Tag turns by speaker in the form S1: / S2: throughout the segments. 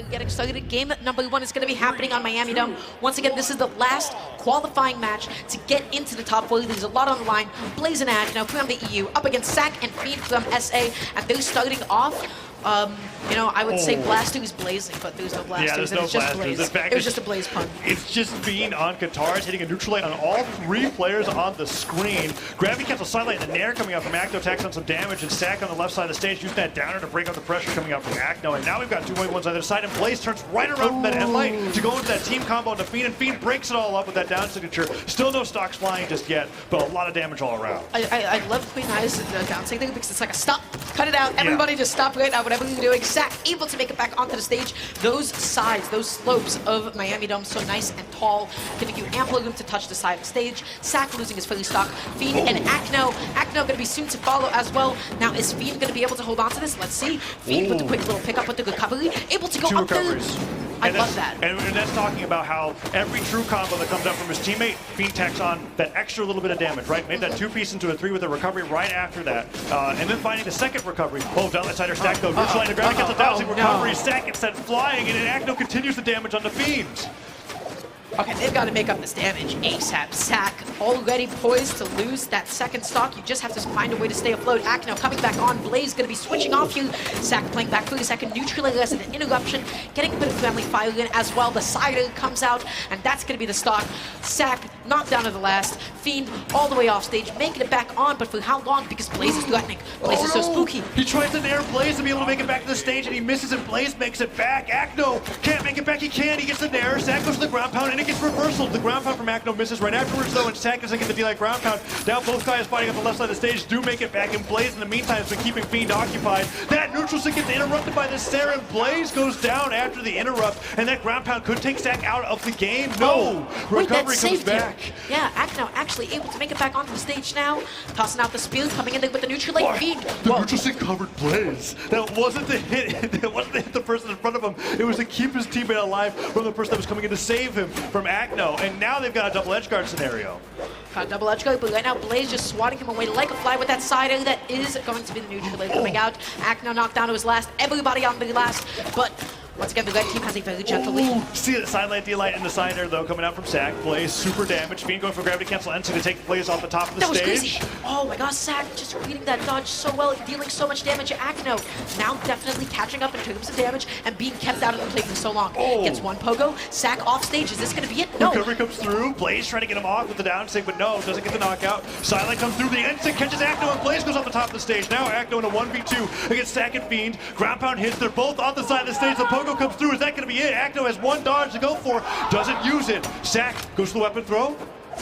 S1: Get excited. Game number 1 is going to be happening on Miami Dome. Once again, this is the last qualifying match to get into the top 4. There's a lot on the line. Blaze and Acno from the EU up against SAC and Fiend from SA, and they're starting off. You know, I would say Blaster is blazing, but there's no Blasters.
S2: Yeah, there's
S1: and
S2: no
S1: it's just
S2: Blasters.
S1: Blaze.
S2: In fact,
S1: It was just a Blaze pun.
S2: It's just Fiend on guitars, hitting a neutral light on all 3 players on the screen. Gravity cancel sidelight and the Nair coming out from Acno, attacks on some damage, and SAC on the left side of the stage using that downer to break up the pressure coming out from Acno. And now we've got 2 white ones on the other side, and Blaze turns right around from that end light to go into that team combo into Fiend, and Fiend breaks it all up with that down signature. Still no stocks flying just yet, but a lot of damage all around.
S1: I love Queen High's down signature because it's like a stop, cut it out, everybody just stop right now, whatever you're doing. SAC able to make it back onto the stage. Those sides, those slopes of Miami Dome, so nice and tall, giving you ample room to touch the side of the stage. SAC losing his Philly stock. Fiend and Acno going to be soon to follow as well. Now, is Fiend going to be able to hold on to this? Let's see. Fiend with a quick little pickup with the recovery, able to go
S2: 2
S1: up
S2: recoveries.
S1: I love that.
S2: And that's talking about how every true combo that comes up from his teammate, Fiend tacks on that extra little bit of damage, right? Made that 2-piece into a 3 with a recovery right after that. And then finding the second recovery. Oh, down that side SAC though. Neutral line, the ground gets a dowsing recovery. SAC gets sent flying, and then Acno continues the damage on the Fiend.
S1: Okay, they've got to make up this damage ASAP. SAC already poised to lose that second stock. You just have to find a way to stay afloat. Acno coming back on. Blaze going to be switching off you. SAC playing back for a second. Neutralizes an interruption. Getting a bit of family fire in as well. The Cider comes out, and that's going to be the stock. SAC knocked down to the last. Fiend all the way off stage, making it back on, but for how long? Because Blaze is threatening. Blaze is so spooky.
S2: He tries to nair Blaze to be able to make it back to the stage, and he misses, and Blaze makes it back. Acno can't make it back. He can. He gets the nair. SAC goes to the ground pound, and it gets reversal. The ground pound from Acno misses right afterwards, though, and SAC doesn't get the D-like ground pound. Now both guys fighting on the left side of the stage do make it back, and Blaze in the meantime has been keeping Fiend occupied. That neutral stick gets interrupted by the Sarah, and Blaze goes down after the interrupt, and that ground pound could take SAC out of the game. No! Recovery comes back.
S1: Yeah, Acno actually able to make it back onto the stage now. Tossing out the spear, coming in there with the neutral light. Fiend.
S2: The neutral stick covered Blaze. That wasn't the hit. It wasn't to hit the person in front of him. It was to keep his teammate alive from the person that was coming in to save him from Acno. And now they've got a double edge guard scenario.
S1: Got a double edge guard, but right now Blaze just swatting him away like a fly with that side. That is going to be the neutral light coming out. Acno knocked down to his last. Everybody on the last, but once again, the red team has a very gentle lead.
S2: See the sidelight D-light in the cider, though, coming out from SAC. Blaze, super damage. Fiend going for gravity cancel NC to take Blaze off the top of the stage.
S1: That was crazy. Oh my gosh, SAC just reading that dodge so well, dealing so much damage. Acno now definitely catching up in terms of damage and being kept out of the play for so long. Gets one pogo. SAC off stage. Is this going to be it? No.
S2: Recovery comes through. Blaze trying to get him off with the down stick, but no, doesn't get the knockout. Sidelight comes through. The NC catches Acno, and Blaze goes off the top of the stage. Now Acno in a 1v2 against SAC and Fiend. Ground pound hits. They're both on the side of the stage. The pogo comes through. Is that going to be it? Acno has 1 dodge to go for, doesn't use it. SAC goes to the weapon throw.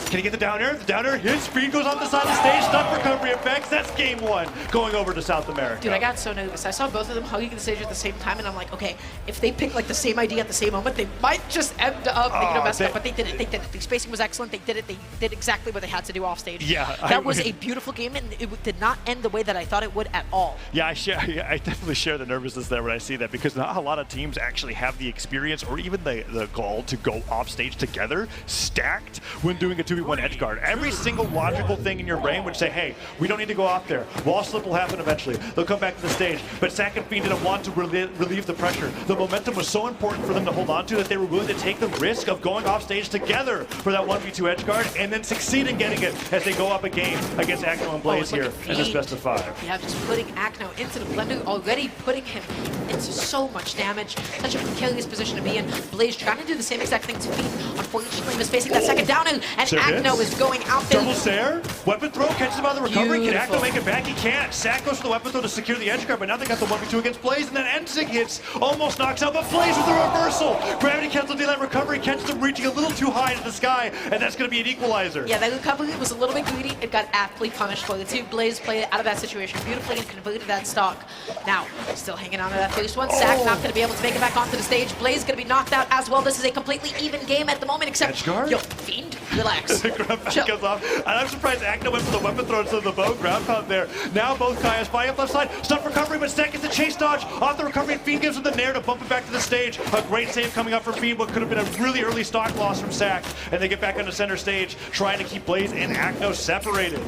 S2: Can he get the down air? The down air hits. Fiend goes off the side of the stage. Stuff recovery effects. That's game 1 going over to South America.
S1: Dude, I got so nervous. I saw both of them hugging the stage at the same time, and I'm like, okay, if they pick like the same idea at the same moment, they might just end up making a mess up. But they did it. They did it. The spacing was excellent. They did it. They did exactly what they had to do off stage.
S2: Yeah,
S1: that was a beautiful game, and it did not end the way that I thought it would at all.
S2: Yeah, I definitely share the nervousness there when I see that, because not a lot of teams actually have the experience or even the gall to go off stage together, stacked, when doing a 2v1 edge guard. Every single logical thing in your brain would say, hey, we don't need to go off there. Wall slip will happen eventually. They'll come back to the stage. But SAC and Fiend didn't want to relieve the pressure. The momentum was so important for them to hold on to that they were willing to take the risk of going off stage together for that 1v2 edge guard and then succeed in getting it as they go up a game against Acno and Blaze here in this best of 5.
S1: Yeah, just putting Acno into the blender, already putting him into so much damage. Such a precarious position to be in. Blaze trying to do the same exact thing to Fiend. Unfortunately, was facing that second down, and Acno is going out there.
S2: Double Sair, weapon throw, catches him out of the recovery.
S1: Beautiful.
S2: Can Acno make it back? He can't. SAC goes for the weapon throw to secure the edge guard, but now they got the 1v2 against Blaze, and then NSIG hits, almost knocks out, but Blaze with the reversal. Gravity cancel D-line recovery, catches him reaching a little too high to the sky, and that's going to be an equalizer.
S1: Yeah, that recovery was a little bit greedy. It got aptly punished for it too. Blaze played out of that situation beautifully and converted that stock. Now, still hanging on to that first one. SAC not going to be able to make it back onto the stage. Blaze going to be knocked out as well. This is a completely even game at the moment, except
S2: edge guard?
S1: Yo, Fiend, relax.
S2: Goes off. And I'm surprised Acno went for the weapon throw instead of the bow ground pound there. Now both Kayas flying up left side. Stuff recovery, but SAC gets the chase dodge off the recovery, and Fiend gives him the nair to bump it back to the stage. A great save coming up from Fiend, what could have been a really early stock loss from SAC. And they get back on the center stage, trying to keep Blaze and Acno separated.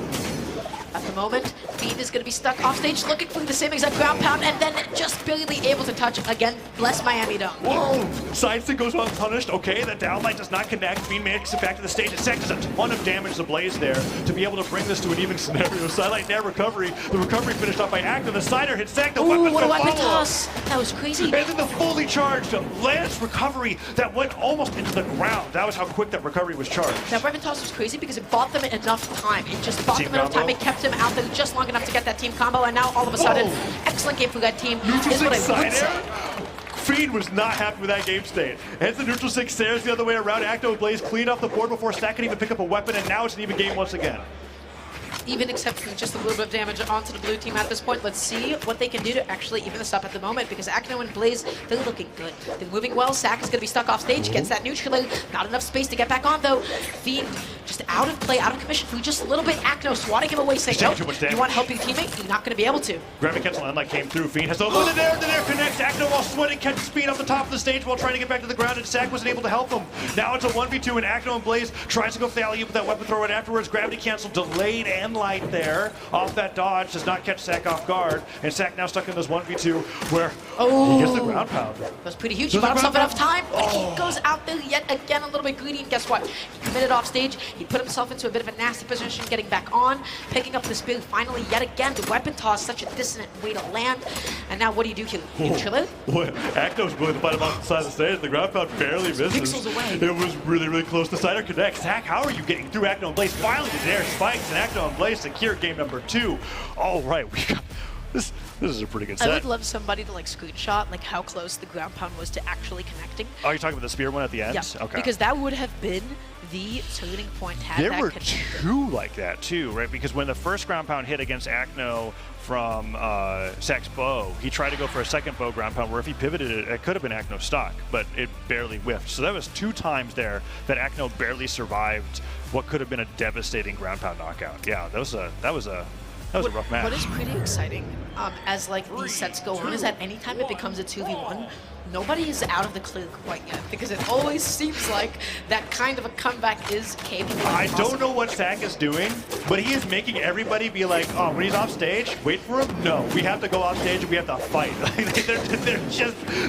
S1: At the moment, Fiend is going to be stuck off stage looking for the same exact ground pound and then just barely able to touch again. Bless Miami Dome.
S2: Whoa! Sidestick goes unpunished. Okay, the downlight does not connect. Fiend makes it back to the stage. And SAC does a ton of damage to Blaze there to be able to bring this to an even scenario. Sidelight nair recovery. The recovery finished off by Acno. The Cider hits SAC. The weapons
S1: what a
S2: go
S1: weapon
S2: follow.
S1: toss. That was crazy.
S2: And then the fully charged Lance recovery that went almost into the ground. That was how quick that recovery was charged.
S1: That weapon toss was crazy because it bought them enough time. It just bought
S2: Team
S1: them enough
S2: combo.
S1: time. It kept him out there just long enough to get that team combo, and now all of a sudden, excellent game for that team.
S2: Neutral
S1: Is what
S2: six
S1: I would
S2: side
S1: say.
S2: air. Fiend was not happy with that game state. Heads the neutral six stairs the other way around. Acno and Blaze clean off the board before SAC can even pick up a weapon, and now it's an even game once again.
S1: Even except for just a little bit of damage onto the blue team at this point. Let's see what they can do to actually even this up at the moment, because Acno and Blaze, they're looking good. They're moving well. SAC is going to be stuck off stage, gets that neutral. Not enough space to get back on, though. Fiend just out of play, out of commission for just a little bit. Acno swatting him away, saying,
S2: He's taking
S1: nope,
S2: too much damage.
S1: you want to help your teammate? You're not going to be able to.
S2: Gravity cancel and like came through. Fiend has to look the nair connects. Acno while sweating catches Fiend off the top of the stage while trying to get back to the ground, and SAC wasn't able to help him. Now it's a 1v2, and Acno and Blaze tries to go for the alley-oop with that weapon throw right afterwards. Gravity cancel delayed and light there. Off that dodge, does not catch SAC off guard, and SAC now stuck in this 1v2 where he gets the ground pound.
S1: That was pretty huge. He bought himself enough time, but he goes out there yet again a little bit greedy, and guess what? He committed off stage. He put himself into a bit of a nasty position, getting back on, picking up the spear finally yet again. The weapon toss, such a dissonant way to land, and now what do you do here? Neutral it?
S2: Acno's willing to fight him off the side of the stage. The ground pound barely misses.
S1: Pixels away.
S2: It was really, really close. The Cider connects. SAC, how are you getting through Acno and Blaze? Finally, the air spikes, and Acno and Blaze secure game number 2. All right, we got this. This is a pretty good set.
S1: I would love somebody to like screenshot like how close the ground pound was to actually connecting.
S2: Oh, you're talking about the spear one at the end?
S1: Yeah,
S2: Okay.
S1: because that would have been the turning point had
S2: There
S1: that
S2: were
S1: connected.
S2: 2 like that too, right? Because when the first ground pound hit against Acno from SAC's bow, he tried to go for a second bow ground pound where if he pivoted it, it could have been Acno's stock, but it barely whiffed. So that was 2 times there that Acno barely survived what could have been a devastating ground pound knockout. Yeah, that was a rough match.
S1: What is pretty exciting as like these sets go on is that anytime it becomes a 2v1, nobody is out of the clear quite yet, because it always seems like that kind of a comeback is capable.
S2: I don't know what SAC is doing, but he is making everybody be like, oh, when he's off stage, wait for him. No, we have to go off stage and we have to fight.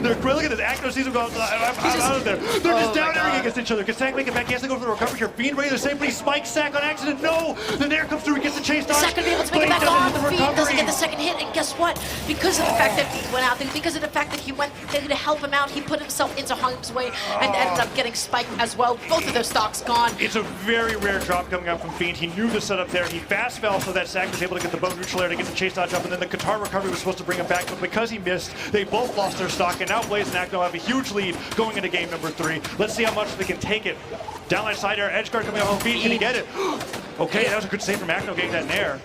S2: they're grilling at this. Acno sees him go, I'm out of there. They're just down airing against each other. Can SAC make it back? He has to go for the recovery here. Fiend ready to save, but he spikes SAC on accident. No, the nair comes through. He gets the chase dodge.
S1: SAC gonna be able to make it back on. The Fiend doesn't get the second hit, and guess what? Because of the fact that he went out there, because of the fact that he went there to help him out, he put himself into harm's way and ended up getting spiked as well. Both of those stocks gone.
S2: It's a very rare drop coming out from Fiend. He knew the setup there. He fast fell so that SAC was able to get the bow neutral air to get the chase dodge up, and then the Qatar recovery was supposed to bring him back, but because he missed, they both lost their stock, and now Blaze and Acno have a huge lead going into game number 3. Let's see how much they can take it. Downline side air, edge guard coming off on Fiend. Can he get it? Okay, that was a good save from Acno getting that nair.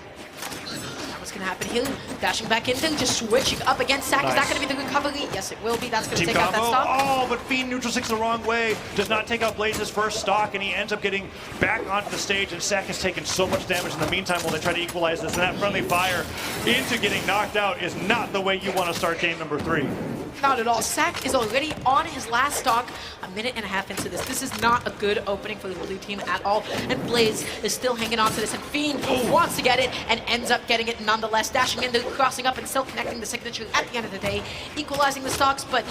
S1: What's going to happen here? Dashing back into, just switching up against SAC. Is that going to be the recovery? Yes, it will be. That's going to take out that stock.
S2: Oh, but Fiend neutral six the wrong way. Does not take out Blaze's first stock, and he ends up getting back onto the stage, and SAC has taken so much damage in the meantime while they try to equalize this, and that friendly fire into getting knocked out is not the way you want to start game number 3.
S1: Not at all. SAC is already on his last stock, a minute and a half into this. This is not a good opening for the blue team at all, and Blaze is still hanging on to this, and Fiend wants to get it and ends up getting it nonetheless, dashing into, crossing up, and still connecting the signature at the end of the day, equalizing the stocks. But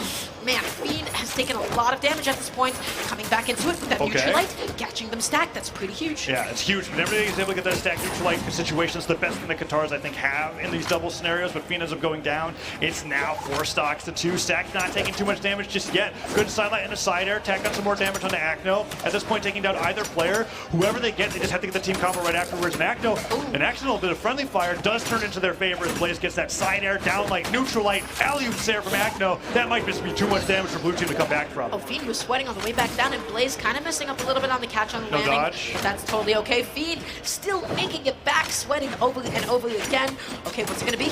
S1: man, Fiend has taken a lot of damage at this point, coming back into it with that neutral light, catching them stacked. That's pretty huge.
S2: Yeah, it's huge. Whenever he's able to get that stack neutral light situation, it's the best thing the Qatars, I think, have in these double scenarios, but Fiend ends up going down. It's now 4 stocks to 2. SAC not taking too much damage just yet. Good sidelight and a side air, tack on some more damage onto Acno. At this point, taking down either player. Whoever they get, they just have to get the team combo right afterwards. And Acno, an accidental bit of friendly fire does turn into their favor as Blaze gets that side air, down light, neutral light, alley-oop there from Acno. That might just be too much damage for blue team to come back from.
S1: Oh, Fiend was sweating on the way back down, and Blaze kind of messing up a little bit on the catch on the
S2: No
S1: landing.
S2: dodge.
S1: But that's totally okay. Fiend still making it back, sweating over and over again. Okay, what's it going to be?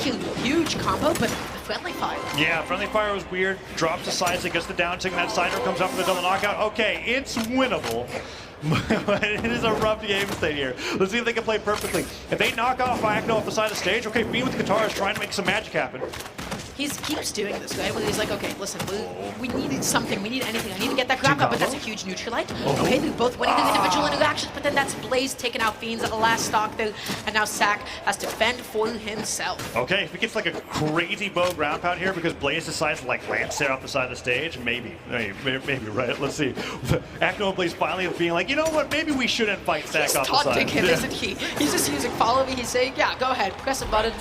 S1: Huge combo, but the friendly fire.
S2: Yeah, friendly fire was weird. Drops the sides, it gets the down tick, and that sider comes up for the double knockout. Okay, it's winnable. But it is a rough game state here. Let's see if they can play perfectly. If they knock off Acno off the side of the stage, okay, Fiend with the Qatar is trying to make some magic happen.
S1: he keeps doing this, right? Where he's like, okay, listen, we need something, we need anything. I need to get that grab up, but that's a huge neutralite. Okay, they're both winning the individual interactions, but then that's Blaze taking out Fiends at the last stock there, and now SAC has to fend for himself.
S2: Okay, if he gets like a crazy bow ground pound here because Blaze decides to like lance it off the side of the stage, maybe, right? Let's see. Acno and Blaze finally being like, you know what, maybe we shouldn't fight SAC off the side.
S1: He's taunting him, isn't he? He's just using follow me. He's saying, yeah, go ahead, press a button.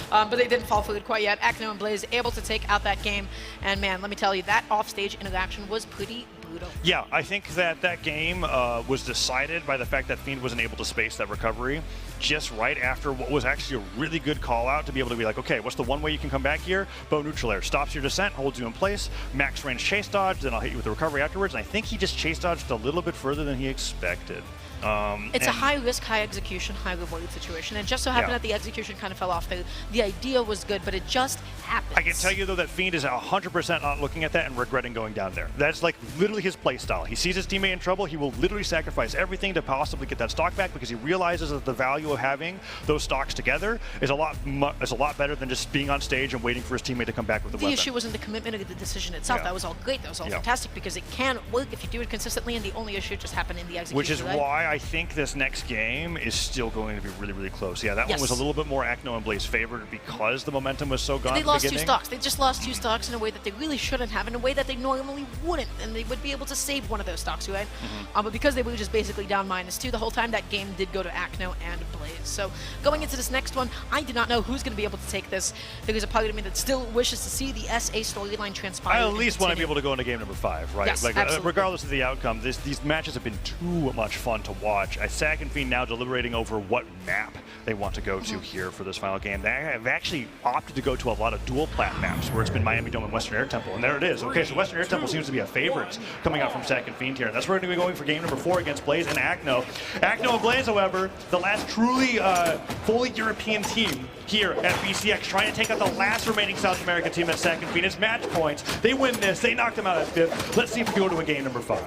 S1: But they didn't fall for it quite yet. Acno and Blaze able to take out that game. And man, let me tell you, that offstage interaction was pretty brutal.
S2: Yeah, I think that game was decided by the fact that Fiend wasn't able to space that recovery just right after what was actually a really good call out to be able to be like, okay, what's the one way you can come back here? Bow neutral air stops your descent, holds you in place, max range chase dodge, then I'll hit you with the recovery afterwards. And I think he just chase dodged a little bit further than he expected.
S1: It's a high risk, high execution, high reward situation. And just so happened that the execution kind of fell off. The idea was good, but it just happened.
S2: I can tell you though that Fiend is 100% not looking at that and regretting going down there. That's like literally his play style. He sees his teammate in trouble, he will literally sacrifice everything to possibly get that stock back because he realizes that the value of having those stocks together is a lot better than just being on stage and waiting for his teammate to come back with the weapon.
S1: The issue wasn't the commitment of the decision itself. That was all great. That was all fantastic because it can work if you do it consistently, and the only issue just happened in the execution.
S2: Which is why I think this next game is still going to be really, really close. Yeah, that one was a little bit more Acno and Blaze favored because the momentum was so gone.
S1: They lost 2 stocks. They just lost 2 stocks in a way that they really shouldn't have, in a way that they normally wouldn't, and they would be able to save one of those stocks, right? But because they were just basically down -2 the whole time, that game did go to Acno and Blaze. So going into this next one, I do not know who's going to be able to take this. There is a part of me that still wishes to see the SA storyline transpire.
S2: I at least want to be able to go into game number 5, right?
S1: Yes,
S2: like regardless of the outcome, these matches have been too much fun to watch. SAC and Fiend now deliberating over what map they want to go to here for this final game. They have actually opted to go to a lot of dual plat maps where it's been Miami Dome and Western Air Temple, and there it is. Okay, so Western Air Temple seems to be a favorite coming out from SAC and Fiend here. That's where we're going to be going for game number 4 against Blaze and Acno. Acno and Blaze, however, the last truly fully European team here at BCX, trying to take out the last remaining South American team at SAC and Fiend. It's match points. They win this. They knock them out at 5th. Let's see if we go to a game number 5.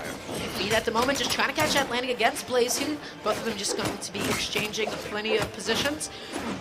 S1: Fiend at the moment just trying to catch that landing against Blaze here. Both of them just going to be exchanging plenty of positions.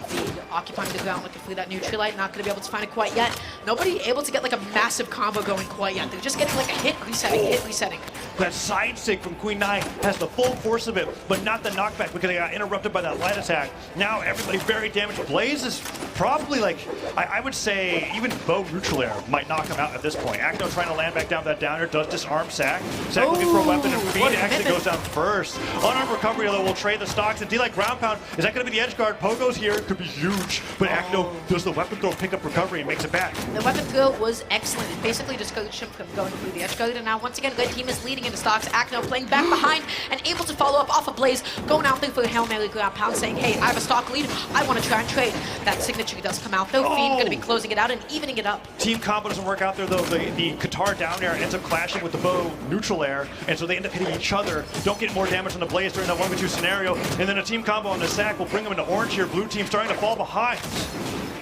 S1: Fiend occupying the ground looking for that neutralite. Not going to be able to find it quite yet. Nobody able to get like a massive combo going quite yet. They're just getting like a hit resetting.
S2: That side sig from Queen Nai has the full force of it, but not the knockback because they got interrupted by that light attack. Now everybody's very damaged. Blaze is probably like, I would say even bow neutral air might knock him out at this point. Acno trying to land back down that downer, does disarm SAC. SAC looking for a weapon, and Fiend actually goes down first. Unarmed recovery, though, will trade the stocks. And D-like ground pound, is that going to be the edge guard? Pogo's here, could be huge, but Acno does the weapon throw, pick up recovery, and makes it back.
S1: The weapon throw was excellent. It basically discouraged him from going through the edge guard, and now once again, red team is leading into stocks. Acno playing back behind and able to follow up off of Blaze, going out there for a Hail Mary ground pound, saying, hey, I have a stock lead, I want to try and trade. That signature does come out, though. Fiend going to be closing it out and evening it up.
S2: Team combo doesn't work out there, though. The Qatar down air ends up clashing with the bow neutral air, and so they end up hitting each other. Don't get more damage on the Blaze during that 1v2 scenario, and then a team combo on the SAC will bring them into orange here. Blue team starting to fall behind.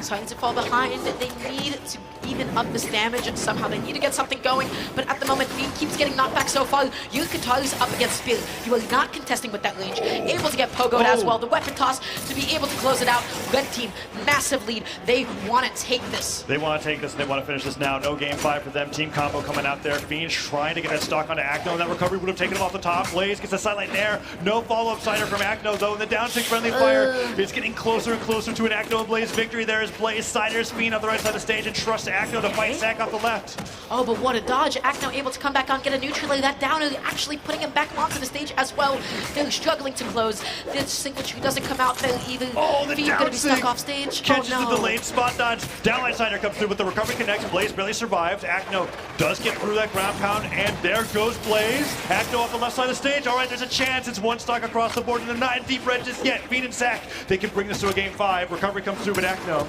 S1: Starting to fall behind. They need to even up this damage, and somehow they need to get something going. But at the moment, Fiend keeps getting knocked back so far. Qatar is up against Spirit. You are not contesting with that range. Able to get pogoed as well. The weapon toss to be able to close it out. Red team, massive lead. They want to take this.
S2: They want to take this, and they want to finish this now. No game 5 for them. Team combo coming out there. Fiend trying to get that stock onto Acno, and that recovery would have taken him off the top. Blaze gets the sidelight there. No follow-up sider from Acno, though. And the down tick friendly fire is getting closer and closer to an Acno and Blaze victory. There is Blaze. Siders Fiend on the right side of the stage and trusts Acno to fight SAC off the left.
S1: Oh, but what a dodge. Acno able to come back on, get a neutrality. That downer actually putting him back onto the stage as well. They're struggling to close. The signature doesn't come out there either.
S2: Oh, the
S1: Fiend gonna be stuck off stage.
S2: Catches the delayed spot dodge. Downline Sider comes through with the recovery connects. Blaze barely survives. Acno does get through that ground pound, and there goes Blaze. Acno off the left side of the stage. All right, there's a chance. It's one stock across the board, and they're not in deep red just yet. Fiend and SAC, they can bring this to a game 5. Recovery comes through, but Acno,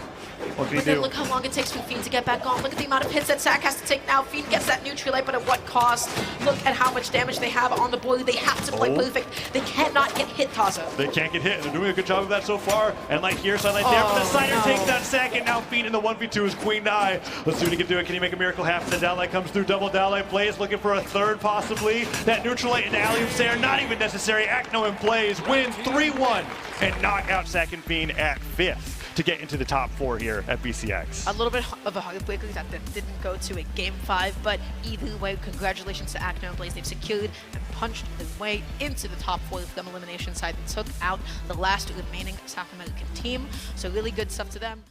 S2: what can he do?
S1: Look how long it takes for Fiend to get back on. Look at the amount of hits that SAC has to take now. Fiend gets that neutralite, but at what cost? Look at how much damage they have on the board. They have to play perfect. They cannot get hit, Tazo.
S2: They can't get hit, and they're doing a good job of that so far. And like here, sidelight there, but the Sider takes that SAC, and now Fiend in the 1v2 is Queen Nai. Let's see what he can do. Can he make a miracle happen? The downlight comes through, double downlight. Blaze looking for a third, possibly. That neutralite and alley-oops there, not even necessary. Acno and Blaze win 3-1 and knock out SAC and Fiend at 5th. to get into the top 4 here at BCX.
S1: A little bit of a heartbreaker that didn't go to a Game 5, but either way, congratulations to Acno and Blaze. They've secured and punched their way into the top 4 of the Elimination side and took out the last remaining South American team. So really good stuff to them.